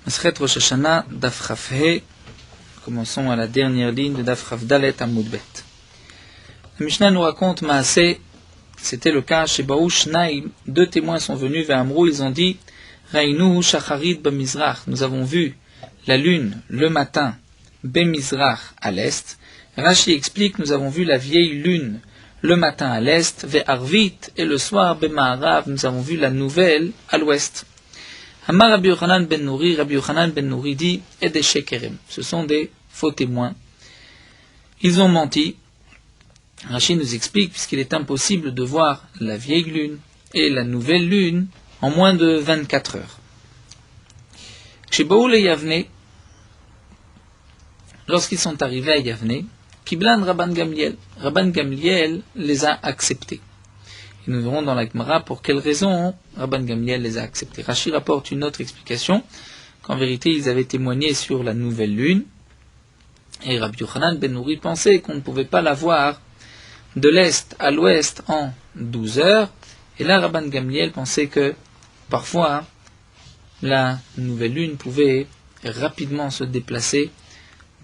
Masechet Rosh Hashanah, Daf Chaf He. Commençons à la dernière ligne de Daf Chaf Dalet Amud Bet. La Mishnah nous raconte Maaseh, c'était le cas chez Baou Shnaim, deux témoins sont venus vers Amrou, ils ont dit Rainu Shacharit Bamizrach, nous avons vu la lune le matin, Bemizrach à l'est. Rashi explique, nous avons vu la vieille lune le matin à l'est, Ve'arvit, et le soir Bema'arav, nous avons vu la nouvelle à l'ouest. Amar Rabbi Yochanan ben Nouri, Rabbi Yochanan ben Nouri dit Ede Shekerem, ce sont des faux témoins. Ils ont menti. Rashi nous explique, puisqu'il est impossible de voir la vieille lune et la nouvelle lune en moins de 24 heures. Chez Baoul et Yavne, lorsqu'ils sont arrivés à Yavne, Kiblan Rabban Gamliel les a acceptés. Et nous verrons dans la Gemara pour quelles raisons Rabban Gamliel les a acceptés. Rashi rapporte une autre explication, qu'en vérité ils avaient témoigné sur la nouvelle lune, et Rabbi Yochanan ben Nouri pensait qu'on ne pouvait pas la voir de l'est à l'ouest en 12 heures, et là Rabban Gamliel pensait que parfois la nouvelle lune pouvait rapidement se déplacer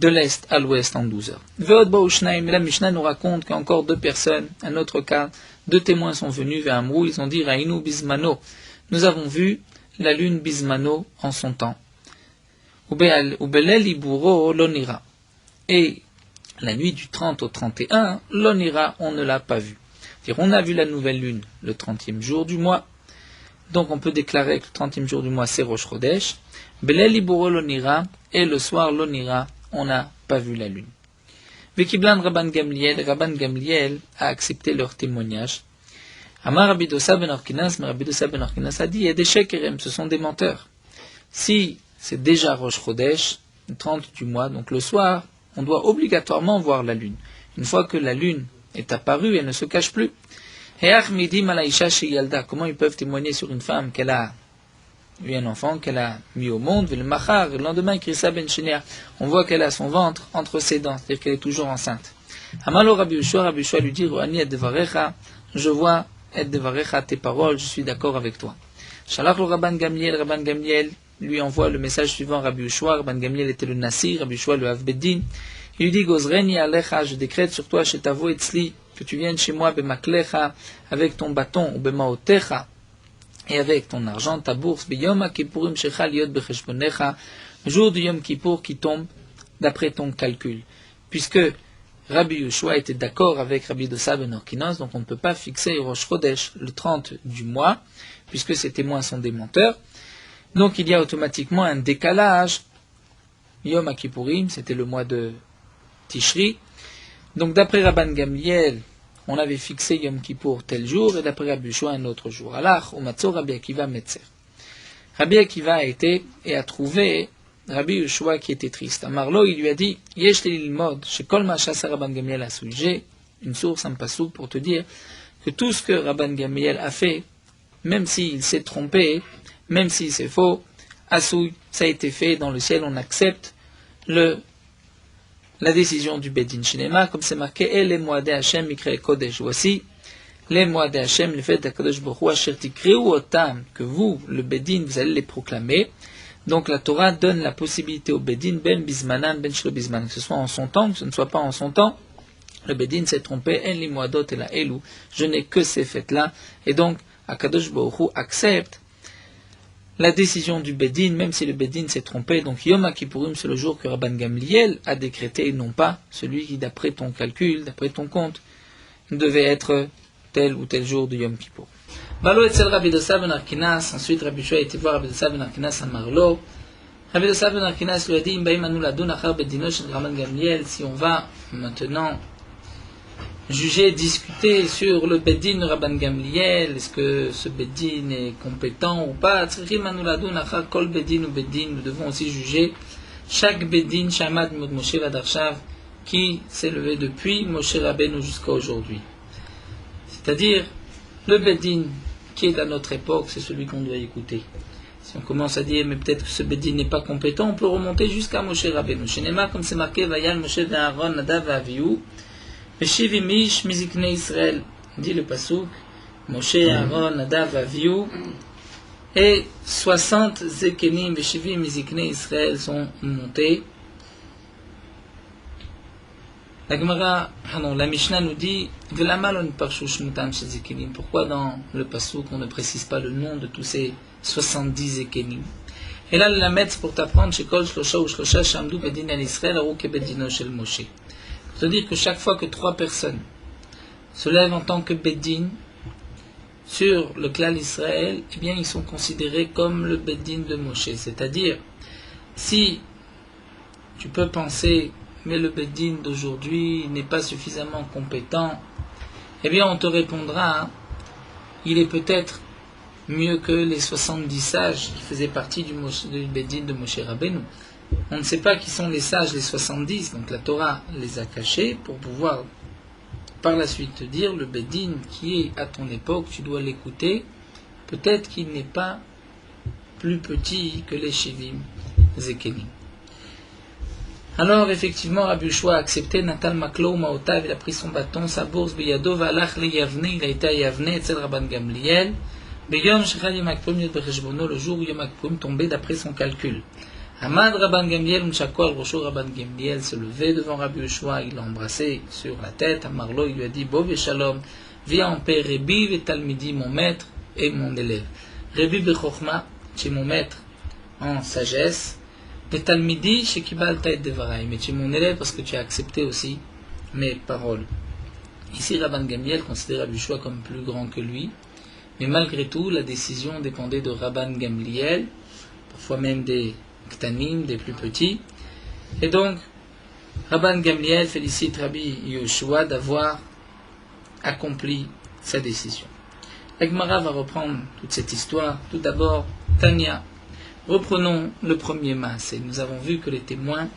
de l'est à l'ouest en 12 heures. Ve'od ba'u shnaim, la Mishnah nous raconte qu'encore deux personnes, un autre cas, deux témoins sont venus vers Amrou, ils ont dit Rainu Bismano, nous avons vu la lune Bismano en son temps. Ubelel iburo lonira, et la nuit du 30 au 31, lonira, on ne l'a pas vue. C'est-à-dire, on a vu la nouvelle lune le 30e jour du mois, donc on peut déclarer que le 30e jour du mois c'est Rosh Chodesh. Belel iburo lonira, et le soir lonira, on n'a pas vu la lune. Vekiblan Rabban Gamliel a accepté leur témoignage. Amar Rabbi Dosa ben Orkinas, mais Rabbi Dosa ben Orkinas a dit, et des shekerem, ce sont des menteurs. Si c'est déjà Rosh Chodesh, le 30 du mois, donc le soir, on doit obligatoirement voir la lune. Une fois que la lune est apparue, elle ne se cache plus. Heach midim alaisha sheyalda, comment ils peuvent témoigner sur une femme qu'elle a eu un enfant qu'elle a mis au monde, le machar, le lendemain, Krissa ben Shenia, on voit qu'elle a son ventre entre ses dents, c'est-à-dire qu'elle est toujours enceinte. Amalo Rabbi Yoshua lui dit, Roani et devarecha, je vois et devarecha tes paroles, je suis d'accord avec toi. Shalach le Rabban Gamliel lui envoie le message suivant, Rabbi Yoshua, Rabban Gamliel était le Nasir, Rabbi Yoshua le Havbeddin, il lui dit, Gozreni alecha, je décrète sur toi, Shetavo etzli, que tu viennes chez moi, Bemaklecha, avec ton bâton, ou Bemaotecha, et avec ton argent, ta bourse, Yom Kippurim shecha liot becheshbonecha, le jour du Yom Kippour qui tombe d'après ton calcul. Puisque Rabbi Yoshua était d'accord avec Rabbi Dosa ben Orkinos, donc on ne peut pas fixer Rosh Chodesh le 30 du mois, puisque ces témoins sont des menteurs. Donc il y a automatiquement un décalage. Yom Kippurim, c'était le mois de Tishri. Donc d'après Rabban Gamliel, on avait fixé Yom Kippour tel jour, et d'après Rabbi Yoshua un autre jour. Alors, au Matzor, Rabbi Akiva Metzer. Rabbi Akiva a été et a trouvé Rabbi Yoshua qui était triste. À Marlo, il lui a dit, Yesh lilmod, shekol ma'ashasa Rabban Gamliel asui. J'ai une source, un passouk, pour te dire que tout ce que Rabban Gamliel a fait, même s'il s'est trompé, même si c'est faux, asui, ça a été fait dans le ciel, on accepte la décision du Bedin Shinema, comme c'est marqué, et les moadé Hashem mikre kodesh. Voici les moadé Hashem, le fait d'Akadosh Baruch Hu, asher tikreu otam, que vous, le Bedin, vous allez les proclamer. Donc la Torah donne la possibilité au Bedin, ben bismanan, ben shlo bismanan, que ce soit en son temps, que ce ne soit pas en son temps. Le Bedin s'est trompé, en li moadot et la elou, je n'ai que ces fêtes-là. Et donc, Akadosh Baruch Hu accepte la décision du Bedin, même si le Bedin s'est trompé. Donc Yom Kippourim, c'est le jour que Rabban Gamliel a décrété, et non pas celui qui, d'après ton calcul, d'après ton compte, devait être tel ou tel jour de Yom Kippour. Balo etzel Rabbi Dosa ben Arkinas, ensuite Rabbi Yoshua était voir Rabbi Dosa ben Arkinas à Marlo. Rabbi Dosa ben Arkinas lui a dit, Imbaim anu ladun achar bedino shel Rabban Gamliel, si on va maintenant juger, discuter sur le Bedin de Rabban Gamliel, est-ce que ce Bedin est compétent ou pas, nous devons aussi juger chaque Bedin Shamad Mod Moshe Vadarshav qui s'est levé depuis Moshe Rabbeinu jusqu'à aujourd'hui. C'est-à-dire, le Bedin qui est à notre époque, c'est celui qu'on doit écouter. Si on commence à dire, mais peut-être que ce Bedin n'est pas compétent, on peut remonter jusqu'à Moshe Rabbeinu. Shenema, comme c'est marqué, Vayal Moshe Ve'Aaron Nadav Ve'Avihu, Veshivimish Mizikne Israël, dit le pasuk, Moshe, Aaron, Nadav, Avihu, Et 60 Zekenim et Shivim Ziknei Israël sont montés. La Mishnah nous dit pourquoi dans le Passouk on ne précise pas le nom de tous ces 70 Zekenim. Et là, le Lamed, c'est pour t'apprendre Shekol Shlosha ou Shlosha Shamdu Bedin al Israël Arou Kebedino Shel Moshe. C'est-à-dire que chaque fois que 3 personnes se lèvent en tant que Bedin sur le clan Israël, eh bien ils sont considérés comme le Bedin de Moshe. C'est-à-dire, si tu peux penser, mais le Bedin d'aujourd'hui n'est pas suffisamment compétent, eh bien on te répondra, il est peut-être mieux que les 70 sages qui faisaient partie du Bedin de Moshe Rabbeinu. On ne sait pas qui sont les sages, les 70, donc la Torah les a cachés pour pouvoir par la suite te dire, le Bedin qui est à ton époque, tu dois l'écouter, peut-être qu'il n'est pas plus petit que les Shivim Zekenim. Alors effectivement, Rabbi Yoshua a accepté, Natal Maklo Maotav, il a pris son bâton, sa bourse, Beyado, Valach le Yavne, il a été à Yavne, etc. Rabban Gamliel, Beyom Shechad Yom HaKippurim Yod Becheshbono, le jour où Yom HaKippurim tombait d'après son calcul. Hamad Rabban Gamliel, Unchako al Rosho, Rabban Gamliel se levait devant Rabbi Yoshua, il l'a embrassé sur la tête, Amarlo, il lui a dit, Bov et Shalom, viens en paix, Rebi et Talmidi, mon maître et mon élève. Rebi Bechokma, c'est mon maître en sagesse, et Talmidi, chez Kibal Taïd Devarai, mais tu es mon élève parce que tu as accepté aussi mes paroles. Ici, Rabban Gamliel considère Rabbi Yoshua comme plus grand que lui, mais malgré tout, la décision dépendait de Rabban Gamliel, parfois même des Ktanim, des plus petits. Et donc, Rabban Gamliel félicite Rabbi Yoshua d'avoir accompli sa décision. La Gemara va reprendre toute cette histoire. Tout d'abord, Tanya. Reprenons le premier mas. Et nous avons vu que les témoins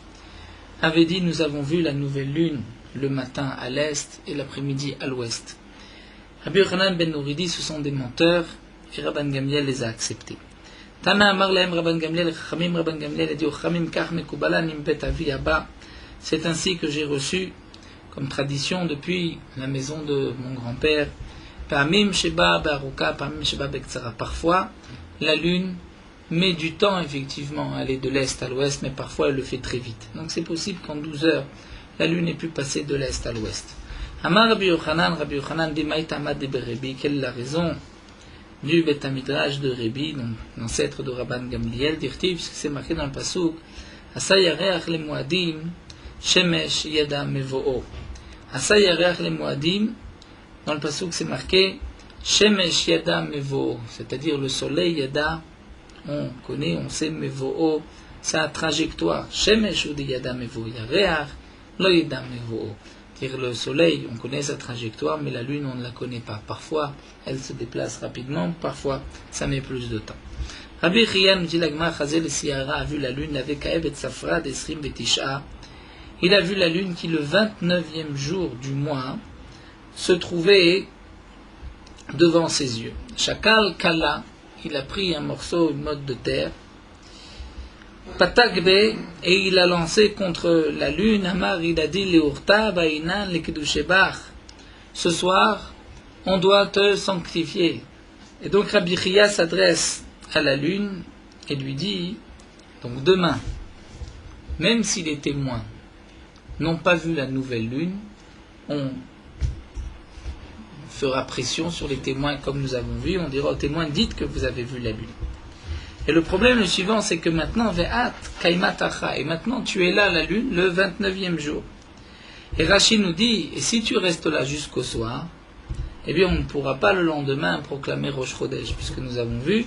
avaient dit, nous avons vu la nouvelle lune le matin à l'est et l'après-midi à l'ouest. Rabbi Yochanan ben Nouridi, ce sont des menteurs, et Rabban Gamliel les a acceptés. Tana Amar Lahem Rabban Gamliel, Chachamim Rabban Gamliel a dit, Chachamim Kach Mekubala Nimbet Avi Abba. C'est ainsi que j'ai reçu, comme tradition, depuis la maison de mon grand-père, Pa'amim Sheba Baruka, Pa'amim Sheba Bektsara. Parfois, la lune met du temps, effectivement, à aller de l'est à l'ouest, mais parfois elle le fait très vite. Donc c'est possible qu'en 12 heures, la lune ait pu passer de l'est à l'ouest. Amar Rabbi Yochanan dit Maïta Amad de Berebi, quelle est la raison du Beth Midrash de Rebi, donc l'ancêtre de Rabban Gamliel, dirtiv, puisque c'est marqué dans le Passouk, Asa Yareach le Moadim, Shemesh Yada Mevo'o. Asa Yareach le Moadim, dans le Passouk c'est marqué Shemesh Yada Mevo'o, c'est-à-dire le soleil Yada, on connaît, on sait Mevo'o, sa trajectoire. Shemesh ou de Yada Mevo'o, Yareach, lo Yada Mevo'o. C'est-à-dire le soleil, on connaît sa trajectoire, mais la lune, on ne la connaît pas. Parfois, elle se déplace rapidement, parfois, ça met plus de temps. Rabbi Chiya nous dit, l'Agma Chazel Siyara a vu la lune, avec Kaeb et Safra, Desrim Betisha. Il a vu la lune qui, le 29e jour du mois, se trouvait devant ses yeux. Shakal Kala, il a pris un morceau, une motte de terre, Patakbe, et il a lancé contre la lune, Amar, il a dit, Leurta, Bainan, Lekedushebach. Ce soir, on doit te sanctifier. Et donc Rabbi Chiya s'adresse à la lune et lui dit, donc demain, même si les témoins n'ont pas vu la nouvelle lune, on fera pression sur les témoins comme nous avons vu, on dira aux témoins, dites que vous avez vu la lune. Et le problème le suivant, c'est que maintenant, Ve'at Kaimatacha, et maintenant tu es là, la lune, le 29e jour. Et Rashi nous dit, et si tu restes là jusqu'au soir, eh bien on ne pourra pas le lendemain proclamer Rosh Chodesh, puisque nous avons vu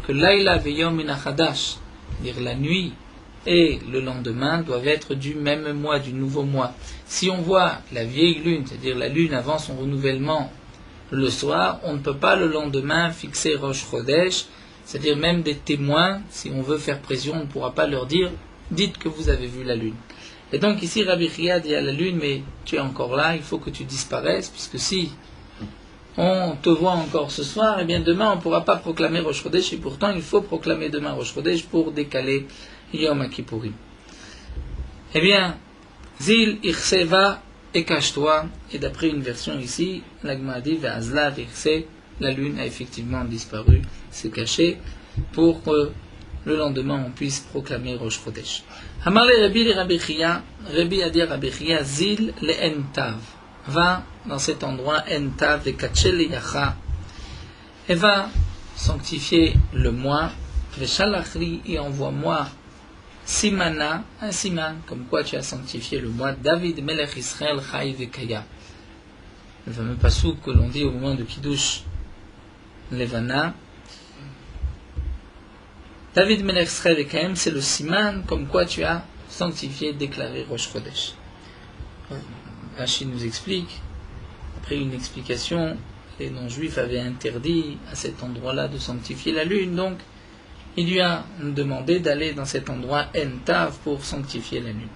que Laila Veyom Minachadash, c'est-à-dire la nuit et le lendemain, doivent être du même mois, du nouveau mois. Si on voit la vieille lune, c'est-à-dire la lune avant son renouvellement le soir, on ne peut pas le lendemain fixer Rosh Chodesh, c'est-à-dire même des témoins, si on veut faire pression, on ne pourra pas leur dire « dites que vous avez vu la lune ». Et donc ici Rabbi Chiya dit à la lune « mais tu es encore là, il faut que tu disparaisses, puisque si on te voit encore ce soir, eh bien demain on ne pourra pas proclamer Rosh Chodesh, et pourtant il faut proclamer demain Rosh Chodesh pour décaler Yom Kippourim. Eh bien, Zil Ichseva et cache-toi, et d'après une version ici, l'Agma dit « Ve'azla v'Ichse », la lune a effectivement disparu, s'est cachée. pour que le lendemain on puisse proclamer Rosh Chodesh. Amar le Rabbi le Rabbi Chia, Rabbi a dit Rabbi Chia, Zil le Entav, va dans cet endroit Entav et Kachel Yacha, et va sanctifier le mois, Veshalachri, et envoie-moi Simana, un siman, comme quoi tu as sanctifié le mois, David Melech Israël Chai Vekaya. Le fameux passouk que l'on dit au moment de Kiddush Levana. David Melech Israël Vekayem, c'est le siman, comme quoi tu as sanctifié, déclaré Rosh Chodesh. Rashi nous explique, après une explication, les non-juifs avaient interdit à cet endroit-là de sanctifier la lune, donc il lui a demandé d'aller dans cet endroit Entav pour sanctifier la lune.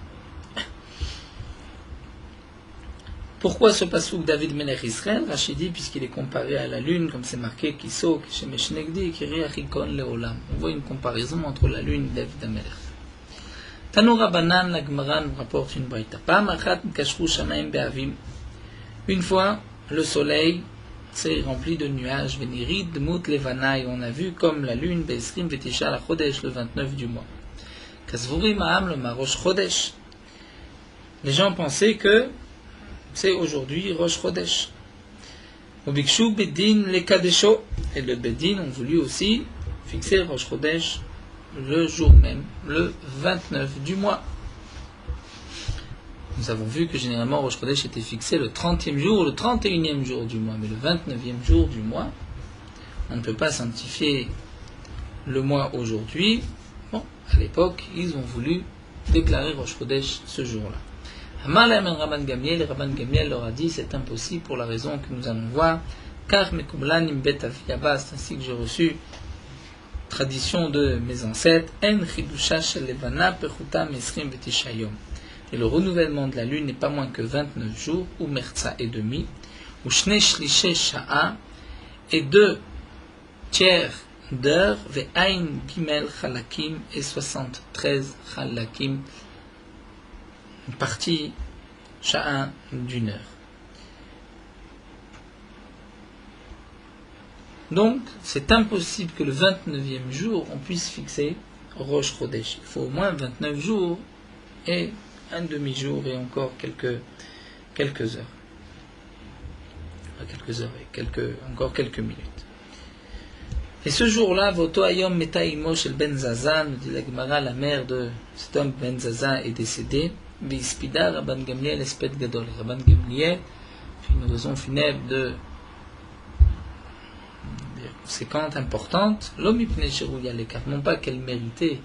Pourquoi ce passouk David Melech Israël? Rashi dit, puisqu'il est comparé à la lune, comme c'est marqué Kiso, Shemesh Negdi, Kiriachikon Leolam. On voit une comparaison entre la lune et David Amelech. Tanu Rabbanan, la Gemara nous rapporte une braïta. Pam achat kashru shamaim be'avim. Une fois, le soleil s'est rempli de nuages, Venirid, Dmut, Levana, et on a vu comme la lune, Be'esrim, Vetisha, la Chodesh, le 29 du mois. Kasvuri Ma'am, le Marosh Chodesh. Les gens pensaient que c'est aujourd'hui Rosh Chodesh. Obikshu Bedin le Kadesho, et le Bedin ont voulu aussi fixer Rosh Chodesh le jour même, le 29 du mois. Nous avons vu que généralement Rosh Chodesh était fixé le 30e jour ou le 31e jour du mois, mais le 29e jour du mois, on ne peut pas sanctifier le mois aujourd'hui. Bon, à l'époque, ils ont voulu déclarer Rosh Chodesh ce jour-là. Amalem el Rabban Gamliel, Rabban Gamliel leur a dit c'est impossible pour la raison que nous allons voir, car Mekublan imbet aviyaba, c'est ainsi que j'ai reçu tradition de mes ancêtres, en chidusha shel levana pechuta mesrim vetishayom. Et le renouvellement de la lune n'est pas moins que 29 jours, ou merza et demi, ou shne shlishe sha'a, et 2 tiers d'heure, ve'ain gimel chalakim, et 73 chalakim, une partie sha'a d'une heure. Donc, c'est impossible que le 29e jour, on puisse fixer Rosh Chodesh. Il faut au moins 29 jours et un demi-jour et encore quelques heures. Encore quelques minutes. Et ce jour-là, Voto Ayom Metaimo Shel Ben Zaza, nous dit la Gemara, la mère de cet homme Ben Zaza est décédée. Vispida Rabban Gamliel Espet Gadol. Rabban Gamliel fait une raison funèbre de conséquente, importante. L'homme Ipne Sherouya Lekar, non pas qu'elle méritait,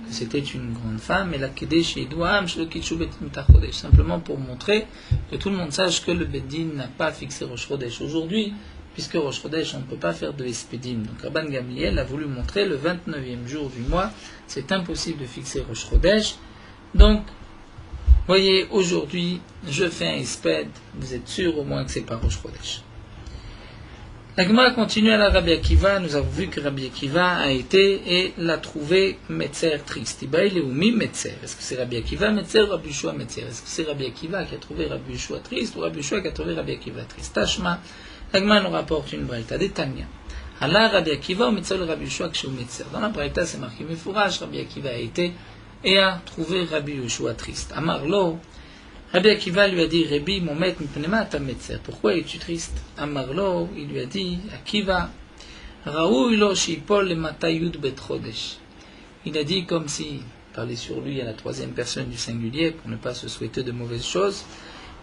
que c'était une grande femme, mais la Kedesh Yedouam Shlokitshu Betin Tachodesh, simplement pour montrer que tout le monde sache que le Beddin n'a pas fixé Rosh Chodesh aujourd'hui, puisque Rosh Chodesh on ne peut pas faire de Espedim. Donc Rabban Gamliel a voulu montrer le 29e jour du mois, c'est impossible de fixer Rosh Chodesh. Donc, voyez, aujourd'hui, je fais un Esped, vous êtes sûr au moins que c'est pas Rosh Chodesh. La Gemara continue à la Rabbi Akiva. Nous avons vu que Rabbi Akiva a été et l'a trouvé Metzer triste. Il est oumi Metzer. Est-ce que c'est Rabbi Akiva Metzer ou Rabbi Yeshua Metzer? Est-ce que c'est Rabbi Akiva qui a trouvé Rabbi Yeshua triste ou Rabbi Yeshua qui a trouvé Rabbi Akiva triste? Tashma, la Gemara nous rapporte une braïta des Tanya. Allah Rabbi Akiva ou Metzer le Rabbi Yeshua que Metzer. Dans la braïta c'est marqué Mefourage, Rabbi Akiva a été et a trouvé Rabbi Yeshua triste. Amarlo, Rabbi Akiva lui a dit, Rabbi, mon maître, pourquoi es-tu triste? Amarlo, il lui a dit, Akiva, Raoui shipol le matayud bet chodesh. Il a dit comme si, parlait sur lui à la troisième personne du singulier, pour ne pas se souhaiter de mauvaises choses,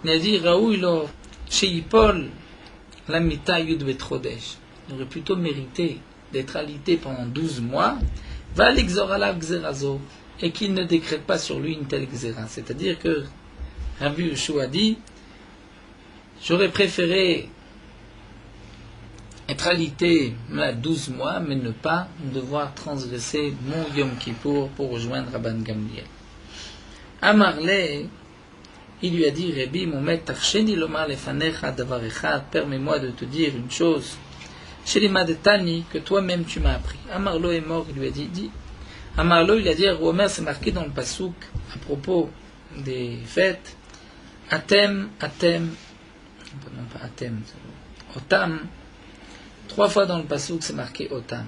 il a dit, Raoui shipol la mitayud bet chodesh. Il aurait plutôt mérité d'être alité pendant 12 mois, va l'exorala xerazo, et qu'il ne décrète pas sur lui une telle xéra. C'est-à-dire que Rabbi Yeshua dit, j'aurais préféré être alité 12 mois, mais ne pas devoir transgresser mon Yom Kippour pour rejoindre Rabban Gamliel. Amarle, il lui a dit, Rabbi, mon maître, tarsheni lomar lefanecha davar echad, permets-moi de te dire une chose, shelima de Tani, que toi-même tu m'as appris. Amarlo est mort, il lui a dit, dis. Amarlo, il a dit, Romer, c'est marqué dans le Passouk, à propos des fêtes, Atem, non pas Atem, Otam, 3 fois dans le Passouk c'est marqué Otam.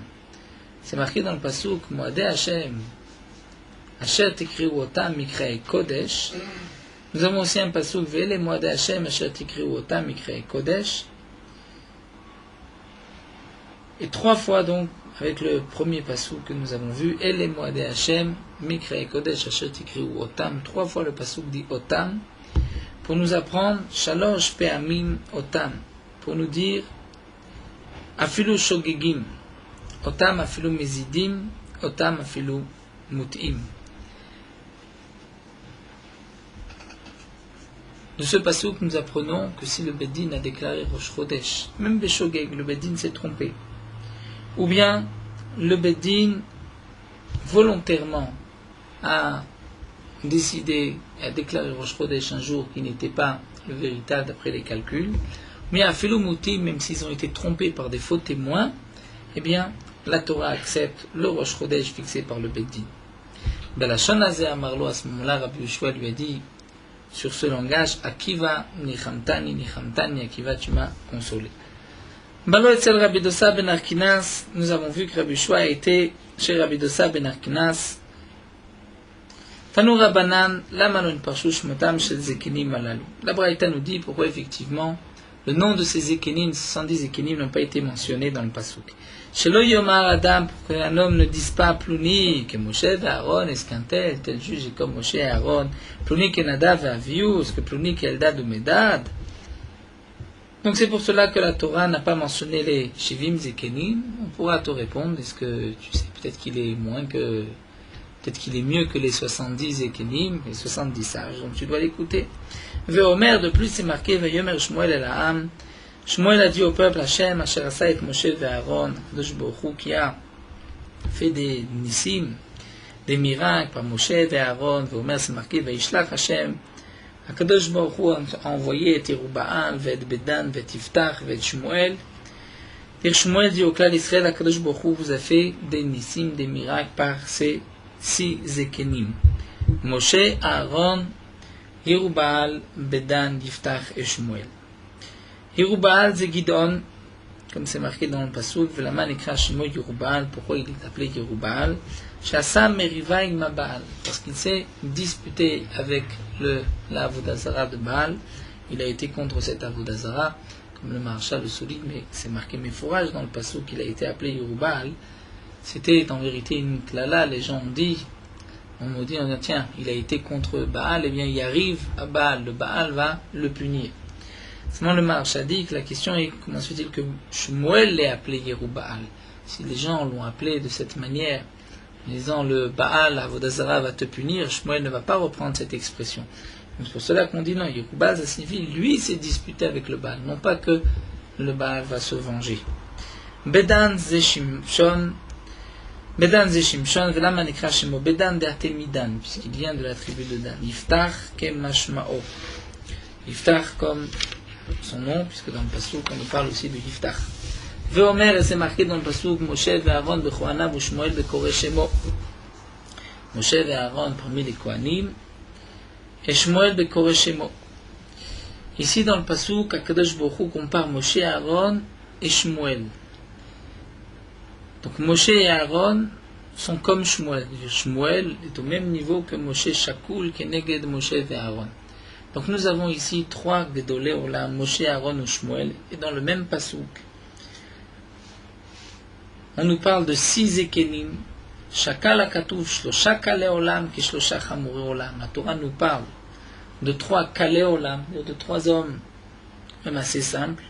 c'est marqué dans le pasuk Moadei Hashem, Asher tikriu otam mikrei kodesh. Nous avons aussi un pasuk Ve'ele Moadei Hashem, Asher tikriu otam mikrei kodesh. Et 3 fois donc, avec le premier pasuk que nous avons vu, Ele Moadei Hashem, mikrei kodesh, Asher tikriu otam. 3 fois le pasuk dit otam, pour nous apprendre Shalosh pe'amim otam, pour nous dire Afilu shogegim, otam afilu mezidim, otam afilu mut'im. De ce pasuk, nous apprenons que si le Beddin a déclaré Rosh Chodesh, même Beshogeg, le Beddin s'est trompé, ou bien le Beddin volontairement a décidé à déclarer Rosh Chodesh un jour qui n'était pas le véritable d'après les calculs, mais à Filumuti, même s'ils ont été trompés par des faux témoins, eh bien, la Torah accepte le Rosh Chodesh fixé par le Beddin. Belashon Hazeh Amarlo, à ce moment-là, Rabbi Yoshua lui a dit, sur ce langage, Akiva, Nichamtani, Akiva, tu m'as consolé. Balo Etzel Rabbi Dosa ben Arkinas, nous avons vu que Rabbi Yoshua a été chez Rabbi Dosa ben Arkinas. Tanu Rabbanan, Lamalon Parshu Shmotam Shel Zekenim Alalu. La Braïta nous dit pourquoi effectivement le nom de ces Zekenim, 70 Zekenim, n'ont pas été mentionnés dans le Pasuk. Shelo Yomar Adam, pour qu'un homme ne dise pas Plouni, que Moshe et Aaron, est-ce qu'un tel juge est comme Moshe et Aaron, Plouni que Nadav et Avihu, est-ce que Plouni que Eldad ou Medad. Donc c'est pour cela que la Torah n'a pas mentionné les Shivim Zekenim. On pourra te répondre, est-ce que tu sais, peut-être qu'il est mieux que les 70 Zekenim, les 70 sages, donc tu dois l'écouter. Veomer, de plus, c'est marqué, Veyomer Shmuel el Ha'am. Shmuel a dit au peuple, Hashem, Asher Asa et Moshe et Aaron, Kadosh Baruch Hu, qui a fait des nissim, des miracles par Moshe et Aaron. Veomer, c'est marqué, Veishlach Hashem. Kadosh Baruch Hu a envoyé et Yerubaal, Ved Bedan, Ved Yiftach, Ved Shmuel. Et Shmuel dit au clan d'Israël, Kadosh Baruch Hu vous a fait des nissim, des miracles par ces 6 Zekenim. Moshe, Aaron, Yerubaal, Bedan, Yiftach et Shmuel. Yerubaal, c'est Gidon, comme c'est marqué dans le Pasuk, Velaman écrit Shemo Yerubaal. Pourquoi il est appelé Yerubaal? Shassam Meriva Igma Baal, parce qu'il s'est disputé avec la Avodazara de Baal. Il a été contre cette Avodazara, comme le Maharshal le souligne, mais c'est marqué Mefourage dans le Pasuk qu'il a été appelé Yerubaal. C'était en vérité une klala. Les gens ont dit, on dit, tiens, il a été contre Baal, et bien il arrive à Baal, le Baal va le punir. Seulement le Maharshal dit que la question est, comment se fait-il que Shmuel l'ait appelé Yerubaal? Si les gens l'ont appelé de cette manière, en disant le Baal, Avodazara va te punir, Shmuel ne va pas reprendre cette expression. Donc c'est pour cela qu'on dit non, Yerubaal, ça signifie, lui s'est disputé avec le Baal, non pas que le Baal va se venger. Bedan Zeshimshon, Velama Nekra Shemo, Bedan de Atemidan, puisqu'il vient de la tribu de Dan. Yiftach Kemashmao. Yiftach comme son nom, puisque dans le Pasuk, on nous parle aussi de Yiftach. Veomer, et c'est marqué dans le Pasuk, Moshe et Aaron, Bechoanav, ou Shmuel, Bekore Shemo. Moshe et Aaron parmi les Kohanim, et Shmuel, Bekore Shemo. Ici, dans le Pasuk, Akadosh Baruch Hu compare Moshe et Aaron et Shmuel. Donc Moshe et Aaron sont comme Shmuel. Shmuel est au même niveau que Moshe Shakul, Keneged Moshe et Aaron. Donc nous avons ici 3 Gedolei Olam, Moshe, Aaron ou Shmuel, et dans le même pasuk, on nous parle de 6 Zekenim, Shakal Akatuv, Shlosha Kalei Olam, Kishlosha Chamurei Olam. La Torah nous parle de 3 Kalei Olam, de 3 hommes, même assez simples,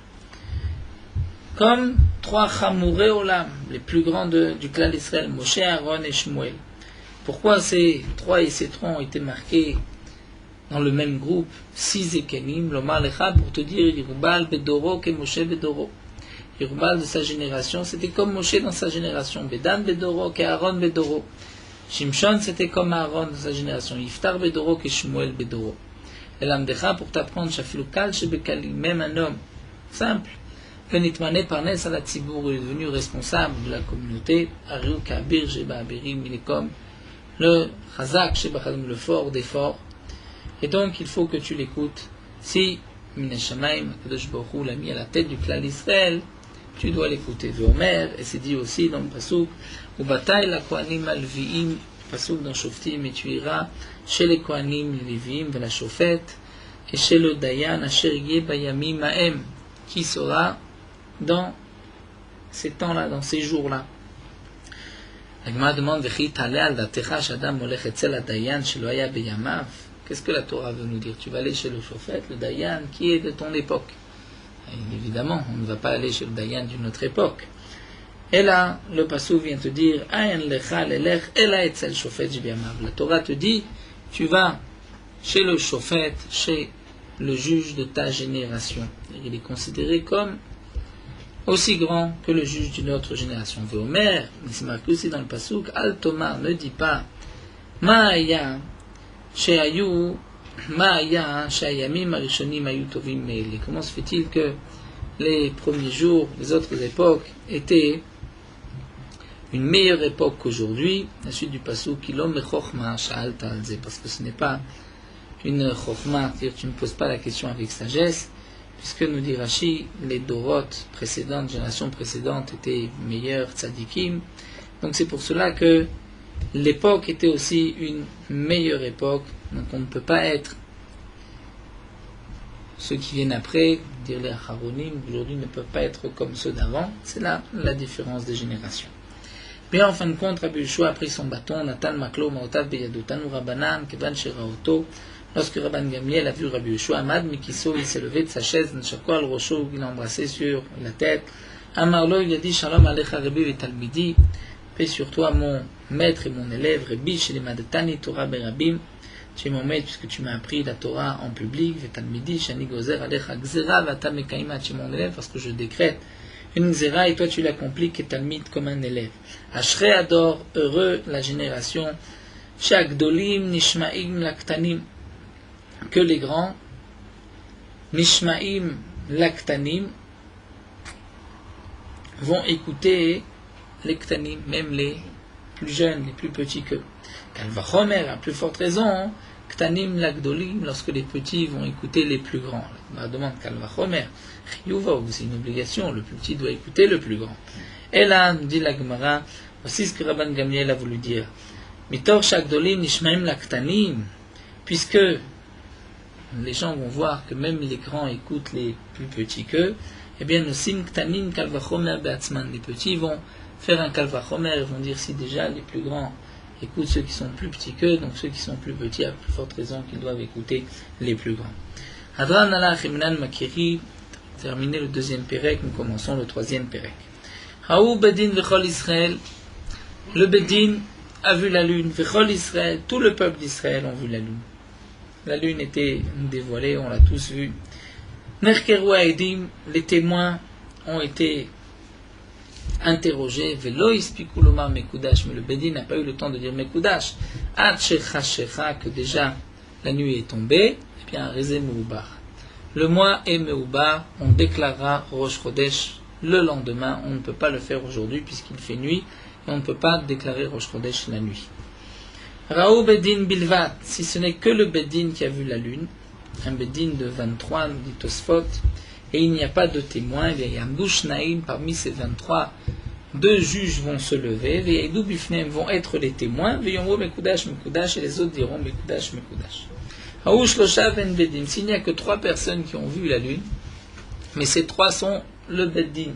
comme 3 Chamurei Olam, les plus grands du clan d'Israël, Moshe, Aaron et Shmuel. Pourquoi ces 3 et ces 3 ont été marqués dans le même groupe, 6 Zekenim, l'Omar Lecha, pour te dire, Yerubaal Bedoro, que Moshe Bedoro. Yerubaal de sa génération, c'était comme Moshe dans sa génération. Bedan Bedoro, que Aaron Bedoro. Shimshon, c'était comme Aaron dans sa génération. Yiftar Bedoro, que Shmuel Bedoro. Et l'Amdecha, pour t'apprendre, Shafilukal, Shebekali, même un homme simple, Venitmane Parnes à la Tzibour, est devenu responsable de la communauté. Ariou Kabir, Sheba Abirim, il est comme le Chazak, Sheba Chalim, le fort des forts. Et donc, il faut que tu l'écoutes. Si Minashamaim, Kadosh Baruch Hu l'a mis à la tête du clan d'Israël, tu dois l'écouter. Veomer, et c'est dit aussi dans le Passouk, ou bataille la Kohanim al-Vi'im, Passouk dans Shoftim, et tu iras chez les Kohanim, les Leviim, de la Shofet, et chez le Dayan, Asher Yeh Bayamim Ma'em, qui sera dans ces temps-là, dans ces jours-là. La Gemara demande, qu'est-ce que la Torah veut nous dire? Tu vas aller chez le Shofet, le Dayan, qui est de ton époque. Et évidemment, on ne va pas aller chez le Dayan d'une autre époque. Et là, le Passouk vient te dire, la Torah te dit, tu vas chez le Shofet, chez le juge de ta génération. Il est considéré comme aussi grand que le juge d'une autre génération. Veomer, mais c'est marqué aussi dans le Passouk, Al Tomar, ne dis pas, Ma'aya, Sheayu, Ma'aya, Sheayamim, Arishonim, Ayu Tovim, Meili. Comment se fait-il que les premiers jours, les autres époques, étaient une meilleure époque qu'aujourd'hui? La suite du Passouk, Kilom Chochma, Sha'alta Alze, parce que ce n'est pas une Chochma, c'est-à-dire tu ne poses pas la question avec sagesse, puisque nous dit Rashi, les Doroth précédentes, générations précédentes étaient meilleures, tzadikim. Donc c'est pour cela que l'époque était aussi une meilleure époque. Donc on ne peut pas être, ceux qui viennent après, dire les Acharonim, aujourd'hui ne peuvent pas être comme ceux d'avant. C'est là la différence des générations. Bien en fin de compte, Rabbi Yehoshua a pris son bâton, Natan Maklo, Maotav Beyado, Tanu Rabanan, Kevan Sheraoto. Lorsque Rabban Gamliel a vu Rabbi Yehoshua, Amad Mikiso, il s'est levé de sa chaise, Nshakol Rosho, il l'a embrassé sur la tête. Amarlo, il a dit, Shalom Alecha Rabbi Vitalmidi, paix sur toi mon maître et mon élève, Rabbi Shelimadetani Torah Berabim. Tu es mon maître puisque tu m'as appris la Torah en public, Vitalmidi, Shani Gozer Alecha Gzera, Vata Mekaima, tu es mon élève parce que je décrète une Gzera et toi tu l'accomplis, Ketalmid comme un élève. Ashrei Ador, heureux la génération, Shagdolim Nishmaim Laktanim, que les grands, Nishmaim Laktanim, vont écouter les Ktanim, même les plus jeunes, les plus petits qu'eux. Kalvachomer, à plus forte raison, Ktanim Lakdolim, lorsque les petits vont écouter les plus grands. On demande Kalvachomer, Chiyuva, c'est une obligation, le plus petit doit écouter le plus grand. Et là, dit la Gemara, voici ce que Rabban Gamliel a voulu dire. Mitor Shagdolim Nishmaim Laktanim, puisque les gens vont voir que même les grands écoutent les plus petits qu'eux, eh bien, nos sim ktanim kalvachomer beatzman, les petits vont faire un kalvachomer, ils vont dire si déjà les plus grands écoutent ceux qui sont plus petits qu'eux, donc ceux qui sont plus petits, à plus forte raison qu'ils doivent écouter les plus grands. Adran alach imnan makiri, terminé le deuxième pérec, nous commençons le troisième pérec. Haou bedin vechol Israël, le bedin a vu la lune, vechol Israël, tout le peuple d'Israël ont vu la lune. La lune était dévoilée, on l'a tous vu. Nerkeru Haedim, les témoins ont été interrogés. Velo ispiku lomar mekudash, mais le Bedin n'a pas eu le temps de dire mekudash. Ad shecha shecha, que déjà la nuit est tombée. Eh bien, Rezé Meubar. Le mois est Meubar, on déclarera Rosh Chodesh le lendemain. On ne peut pas le faire aujourd'hui puisqu'il fait nuit et on ne peut pas déclarer Rosh Chodesh la nuit. Raou Bedin Bilvat, si ce n'est que le Bedin qui a vu la lune, un Bedin de 23, nous dit Tosfot, et il n'y a pas de témoins, et Yamdouch Naïm, parmi ces 23, deux juges vont se lever, et Yaïdou Bifnem vont être les témoins, et Yomro Mekudash Mekudash, et les autres diront Mekudash Mekudash. Raou Shlosha Ben Bedin, s'il n'y a que 3 personnes qui ont vu la lune, mais ces 3 sont le Bedin.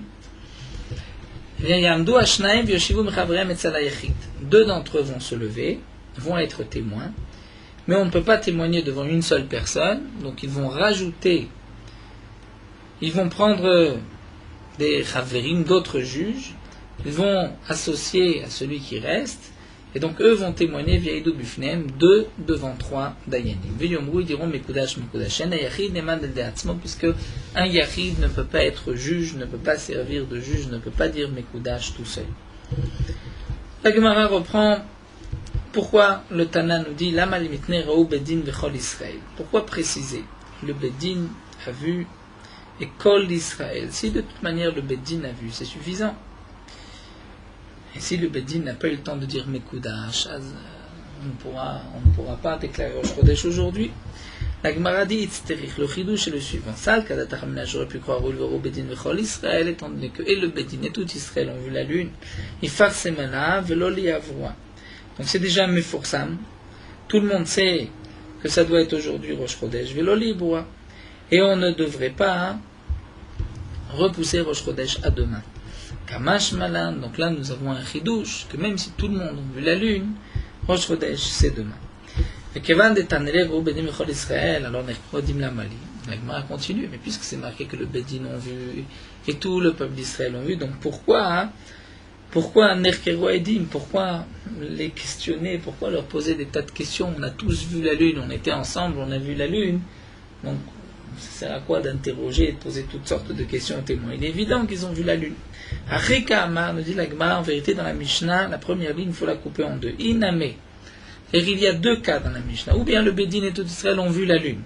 Yamdou Ashnaim, Yoshivu Mechavrem et Salayachit. 2 d'entre eux vont se lever, vont être témoins, mais on ne peut pas témoigner devant une seule personne, donc ils vont rajouter, ils vont prendre des chaverim, d'autres juges, ils vont associer à celui qui reste, et donc eux vont témoigner via Idou Bifnem, 2 devant 3 dayanim. Veyomrou, ils diront Mekudash, Mekudash, en yachid neman el deatzmo, puisque un yachid ne peut pas être juge, ne peut pas servir de juge, ne peut pas dire Mekudash tout seul. La Gemara reprend. Pourquoi le Tana nous dit Lama limitne raou bedin vechol Israël? Pourquoi préciser? Le bedin a vu et kol Israël. Si de toute manière le bedin a vu, c'est suffisant. Et si le bedin n'a pas eu le temps de dire Mekudash, on ne pourra pas déclarer Rosh Chodesh aujourd'hui. La Gemara dit, le chidouche est le suivant. Sal, Kadatachamina, j'aurais pu croire, Ulvero Bedin Vechol Israël, étant donné que et le Bedin et tout Israël ont vu la lune, Ifar Semana, Veloli Avroa. Donc c'est déjà Meforsam. Tout le monde sait que ça doit être aujourd'hui Rosh Chodesh, Veloli Avroa. Et on ne devrait pas repousser Rosh Chodesh à demain. Kamash Malan, donc là nous avons un chidouche, que même si tout le monde a vu la lune, Rosh Chodesh c'est demain. Et Kevan de Tanelev ou Bedim Echol Israël, alors Nechrodim la Mali. La Gemara continue, mais puisque c'est marqué que le Bedin ont vu et tout le peuple d'Israël ont vu, donc pourquoi Nerkero Edim, pourquoi les questionner, pourquoi leur poser des tas de questions? On a tous vu la lune, on était ensemble, on a vu la lune, donc ça sert à quoi d'interroger et de poser toutes sortes de questions aux témoins? Il est évident qu'ils ont vu la lune. Arika Amar, nous dit la Gemara, en vérité dans la Mishnah, la première ligne, il faut la couper en deux. Iname. Et il y a deux cas dans la Mishnah. Ou bien le Bedin et tout Israël ont vu la lune.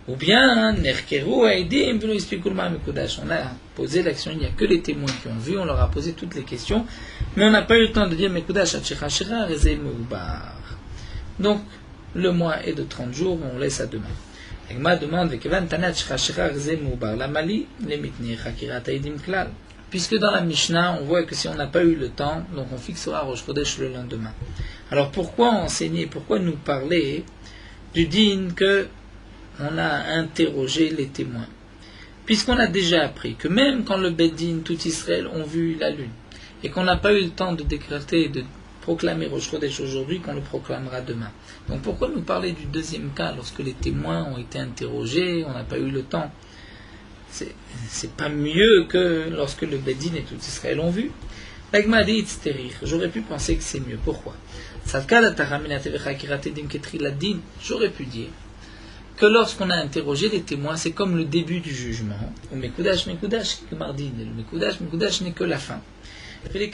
Ou bien, Nerkeru Aidim Velo Ispikulma Mekudash. On a posé l'action, il n'y a que les témoins qui ont vu, on leur a posé toutes les questions, mais on n'a pas eu le temps de dire Mekudash Achechachera Reze Meubar. Donc, le mois est de 30 jours, on laisse à demain. L'Agma demande Kevan Tanat Chachera Reze Meubar. La Mali, les Mitni Chakirat Aidim Klal. Puisque dans la Mishnah, on voit que si on n'a pas eu le temps, donc on fixera Rosh Chodesh le lendemain. Alors pourquoi enseigner, pourquoi nous parler du din que on a interrogé les témoins? Puisqu'on a déjà appris que même quand le Bedin, tout Israël ont vu la lune, et qu'on n'a pas eu le temps de décréter et de proclamer Rosh Chodesh aujourd'hui, qu'on le proclamera demain. Donc pourquoi nous parler du deuxième cas, lorsque les témoins ont été interrogés, on n'a pas eu le temps? C'est pas mieux que lorsque le Bedin et tout Israël ont vu. L'Agma dit j'aurais pu penser que c'est mieux. Pourquoi? J'aurais pu dire que lorsqu'on a interrogé les témoins, c'est comme le début du jugement. Ou Mekudash, Gemardin. Et le Mekudash n'est que la fin. Et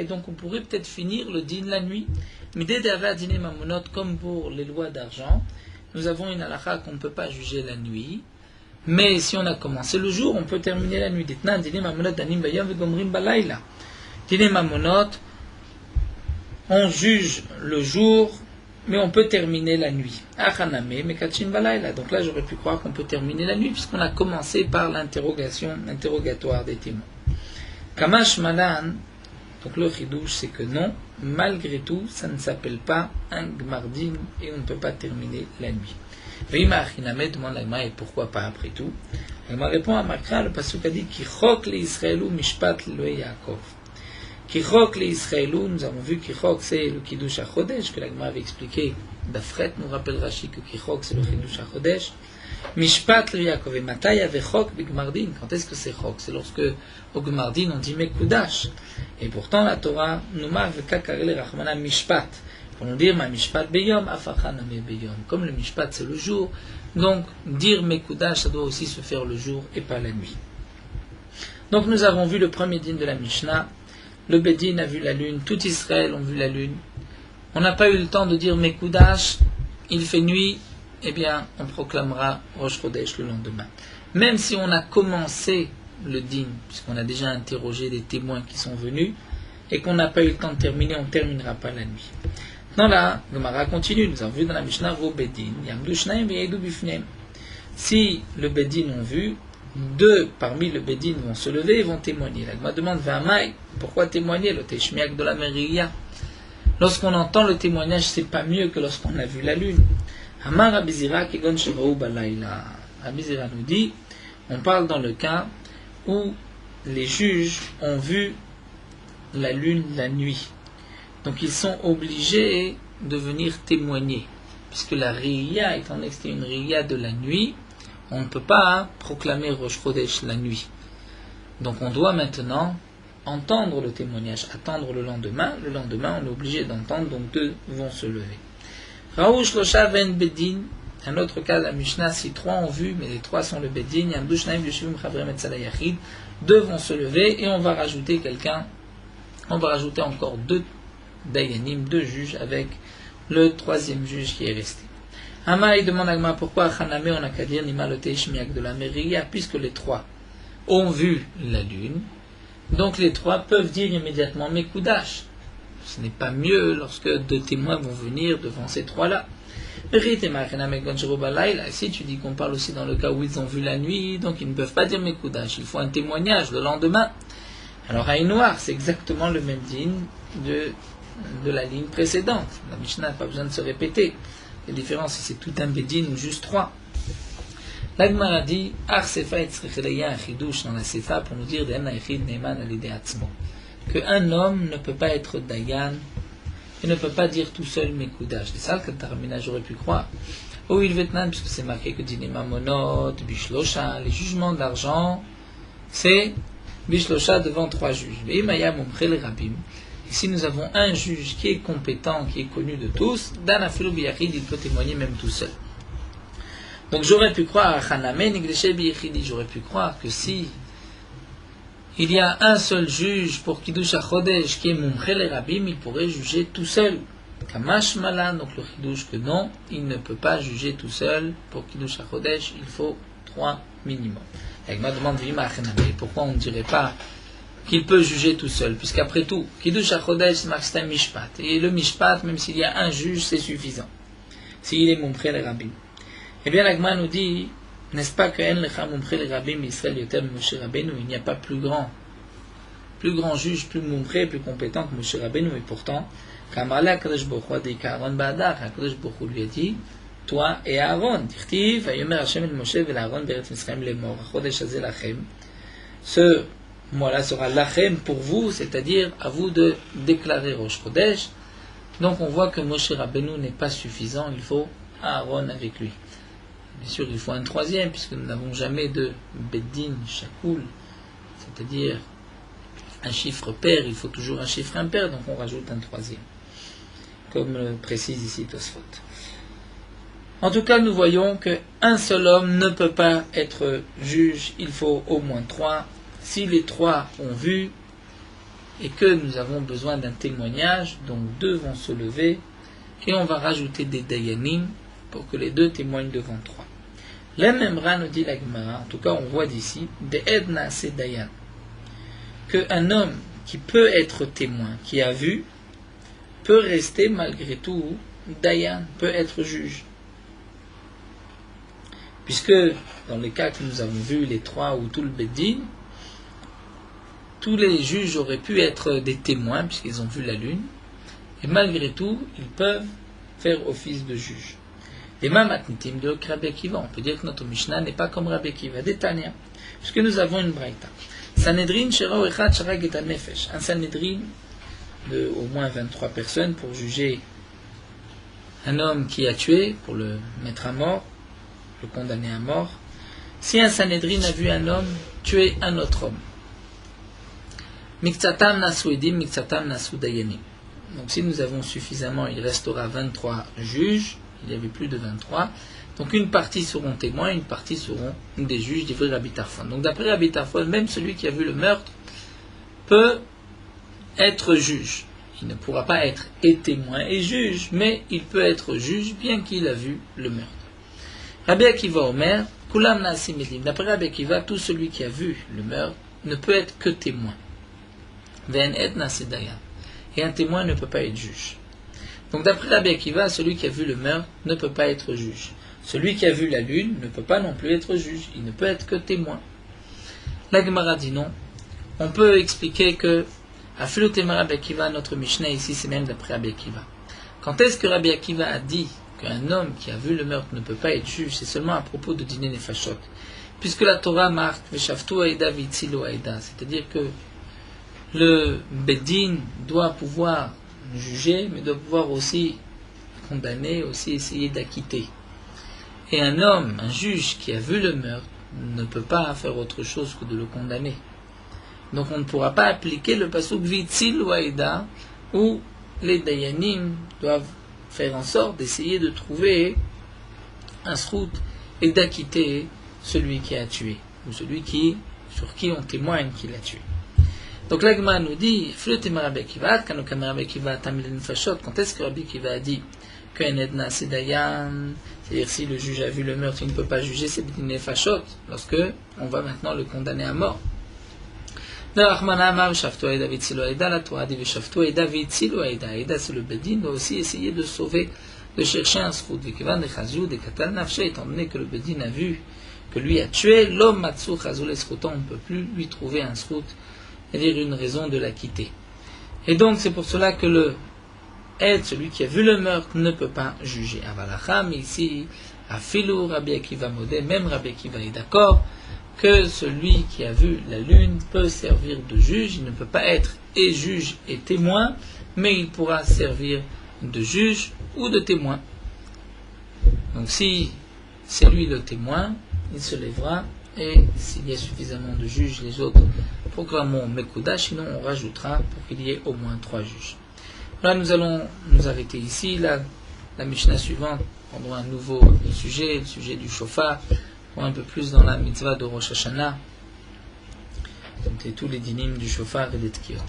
donc on pourrait peut-être finir le din la nuit. Comme pour les lois d'argent, nous avons une halakha qu'on ne peut pas juger la nuit. Mais si on a commencé le jour, on peut terminer la nuit. Dine Mamonot, on juge le jour, mais on peut terminer la nuit. Donc là, j'aurais pu croire qu'on peut terminer la nuit, puisqu'on a commencé par l'interrogatoire des témoins. Kamash Malan, donc le chidouche, c'est que non, malgré tout, ça ne s'appelle pas un gmardin, et on ne peut pas terminer la nuit. Vima Achiname demande la Gemara, et pourquoi pas après tout? La Gemara répond à Makra, le pasuk a dit Kichok le Israëlou mishpat le Yaakov. Kichok le Israëlou, nous avons vu Kichok c'est le Kiddush HaChodesh, que la Gemara avait expliqué. D'Afret nous rappelle Rashi que Kichok c'est le Kiddush HaChodesh. Mishpat le Yaakov, et Matay avait Chok b'Gmardin. Quand est-ce que c'est Chok? C'est lorsque au Gmardin on dit Mekudash. Et pourtant la Torah nous marque Kakarele Rachmana Mishpat. Pour nous dire, ma mishpat beyom, afachaname beyom. Comme le mishpat c'est le jour, donc dire mekudash, ça doit aussi se faire le jour et pas la nuit. Donc nous avons vu le premier din de la Mishnah, le Bedin a vu la lune, tout Israël ont vu la lune. On n'a pas eu le temps de dire mekudash, il fait nuit, eh bien on proclamera Rosh Chodesh le lendemain. Même si on a commencé le din, puisqu'on a déjà interrogé des témoins qui sont venus, et qu'on n'a pas eu le temps de terminer, on ne terminera pas la nuit. Dans la Gemara continue, nous avons vu dans la Mishnah Vo Bedin, Yamdu Shnaim V'Yeidu Bifneim. Si le Bedin ont vu, deux parmi le Bedin vont se lever et vont témoigner. La Gemara demande V'Amai, pourquoi témoigner? Le Teshmiak de la Meriya. Lorsqu'on entend le témoignage, c'est pas mieux que lorsqu'on a vu la lune. Amar Abizira Kegon Shevaou Balayla. Abizira nous dit, on parle dans le cas où les juges ont vu la lune la nuit. Donc ils sont obligés de venir témoigner. Puisque la riya, étant donné que c'était une riya de la nuit, on ne peut pas proclamer Rosh Chodesh la nuit. Donc on doit maintenant entendre le témoignage, attendre le lendemain. Le lendemain, on est obligé d'entendre, donc deux vont se lever. Raouch Losha Ven Bedin, un autre cas de la Mishnah, si trois ont vu, mais les trois sont le Bedin, Yamdu Shnaim Yeshuvim Chavrem et Tzala Yachid, deux vont se lever et on va rajouter quelqu'un, on va rajouter encore deux Dayanim, deux juges, avec le troisième juge qui est resté. Hama, il demande à Gma pourquoi Haname, on n'a qu'à dire Nima le Teishmiak de la Meriya, puisque les trois ont vu la lune, donc les trois peuvent dire immédiatement Mekudash. ce n'est pas mieux lorsque deux témoins vont venir devant ces trois-là. Si tu dis qu'on parle aussi dans le cas où ils ont vu la nuit, donc ils ne peuvent pas dire Mekoudash, il faut un témoignage le lendemain. Alors à noir, c'est exactement le même din de la ligne précédente. La Mishnah n'a pas besoin de se répéter. La différence, c'est tout un bedin ou juste trois. La Gemara dit Arsefa et Tzrechedeya un chidouche dans la Sefa pour nous dire qu'un homme ne peut pas être dayan et ne peut pas dire tout seul Mekoudash. C'est ça que Taramina j'aurais pu croire. Oh, il Vietnam, puisque c'est marqué que Dinema Monot, Bishlosha, les jugements d'argent, c'est Bishlosha devant trois juges. Et Imaya Mumchel Rabim. Si nous avons un juge qui est compétent, qui est connu de tous, Danafilo Biyachid, il peut témoigner même tout seul. Donc j'aurais pu croire, j'aurais pu croire que si il y a un seul juge pour Kiddush HaChodesh qui est Mumchel Rabim, il pourrait juger tout seul. Kamash Malan, donc le Kiddush que non, il ne peut pas juger tout seul. Pour Kiddush HaChodesh, il faut 3 minimum. Et ma demande, pourquoi on ne dirait pas qu'il peut juger tout seul, puisqu'après tout, Kiddush HaChodesh, c'est un Mishpat. Et le Mishpat, même s'il y a un juge, c'est suffisant. S'il est Mumchel Rabim. Eh bien, l'Agma nous dit, n'est-ce pas que En Lecha Mumchel Rabim Israël Yotem Moshe Rabbeinu, il n'y a pas plus grand juge, plus Mumchel, plus compétent que Moshe Rabbeinu, et pourtant, Kamala Kadosh Baruch Hu dit Aaron Ba'adar, Kadosh Baruch Hu lui a dit, toi et Aaron, Dirtiv, Vayomer Hashem el Moshe vel Aaron Beretz Mitzrayim lemor, Chodesh Hazeh lachem. Ce mois-là sera lachem pour vous, c'est-à-dire à vous de déclarer Rosh Chodesh. Donc on voit que Moshe Rabbeinu n'est pas suffisant, il faut Aaron avec lui. Bien sûr, il faut un troisième, puisque nous n'avons jamais de Beddin Shakoul, c'est-à-dire un chiffre pair, il faut toujours un chiffre impair, donc on rajoute un troisième, comme le précise ici Tosfot. En tout cas, nous voyons qu'un seul homme ne peut pas être juge, il faut au moins 3. Si les 3 ont vu, et que nous avons besoin d'un témoignage, donc 2 vont se lever, et on va rajouter des dayanim, pour que les 2 témoignent devant 3. La même ra nous dit la Gemara, en tout cas on voit d'ici, des edna c'est dayan, qu'un homme qui peut être témoin, qui a vu, peut rester malgré tout dayan, peut être juge. Puisque dans les cas que nous avons vus, les 3 ou tout le Beddin, tous les juges auraient pu être des témoins, puisqu'ils ont vu la lune, et malgré tout, ils peuvent faire office de juge. Les Mamatnitim de Rabbi Akiva, on peut dire que notre Mishnah n'est pas comme Rabbi Akiva, d'Etania, puisque nous avons une braïta. Sanhedrin Shera Echad Sharag et Nefesh, un Sanhedrin de au moins 23 personnes pour juger un homme qui a tué, pour le mettre à mort, le condamner à mort. Si un Sanhedrin a vu un homme tuer un autre homme, Miksatam Nasu Edim, Miksatam Nasu Dayanim. Donc si nous avons suffisamment, il restera 23 juges, il y avait plus de 23, donc une partie seront témoins, une partie seront des juges d'Ivry Rabbi Tarfon. Donc d'après Rabbi Tarfon, même celui qui a vu le meurtre peut être juge. Il ne pourra pas être et témoin et juge, mais il peut être juge bien qu'il a vu le meurtre. Rabbi Akiva Omer, Kulam Naasim Edim. D'après Rabbi Akiva, tout celui qui a vu le meurtre ne peut être que témoin. Ve'en et Naasim Dayan. Et un témoin ne peut pas être juge. Donc d'après Rabbi Akiva, celui qui a vu le meurtre ne peut pas être juge. Celui qui a vu la lune ne peut pas non plus être juge. Il ne peut être que témoin. La Gemara dit non. On peut expliquer que Afilu Tema Rabbi Akiva, notre Mishnah ici, c'est même d'après Rabbi Akiva. Quand est-ce que Rabbi Akiva a dit qu'un homme qui a vu le meurtre ne peut pas être juge? C'est seulement à propos de dîner nefashot. Puisque la Torah marque Veshavtu Aïda Vitzilu Aïda, c'est-à-dire que le Beddin doit pouvoir juger, mais doit pouvoir aussi condamner, aussi essayer d'acquitter. Et un homme, un juge qui a vu le meurtre, ne peut pas faire autre chose que de le condamner. Donc on ne pourra pas appliquer le pasuk Vitzil ou Aïda, où les Dayanim doivent faire en sorte d'essayer de trouver un srout et d'acquitter celui qui a tué, ou celui sur qui on témoigne qu'il a tué. Donc l'Agma nous dit, quand est-ce que Rabbi Akiva a dit qu'un Edna c'est Dayan, c'est-à-dire si le juge a vu le meurtre, il ne peut pas juger, c'est B'din Nefashot, lorsque on va maintenant le condamner à mort. La Torah dit Veshaftu Aida Vitzilu Aida. Aida, c'est le Bedin, doit aussi essayer de sauver, de chercher un srout. Étant donné que le Bedin a vu que lui a tué, l'homme Matsu Chazul Esroutan, on ne peut plus lui trouver un srout, c'est-à-dire une raison de la quitter. Et donc, c'est pour cela que le Aide, celui qui a vu le meurtre, ne peut pas juger. Avalacham, ici, Afilou, Rabbi Akiva Modé, même Rabbi Akiva est d'accord que celui qui a vu la lune peut servir de juge. Il ne peut pas être et juge et témoin, mais il pourra servir de juge ou de témoin. Donc si c'est lui le témoin, il se lèvera, et s'il y a suffisamment de juges, les autres proclamons Mekouda, sinon on rajoutera pour qu'il y ait au moins 3 juges. Voilà, nous allons nous arrêter ici. Là, la Mishnah suivante prendra un nouveau sujet, le sujet du shofar, pour un peu plus dans la mitzvah de Rosh Hashanah, donc tous les dynimes du shofar et des tkiyot.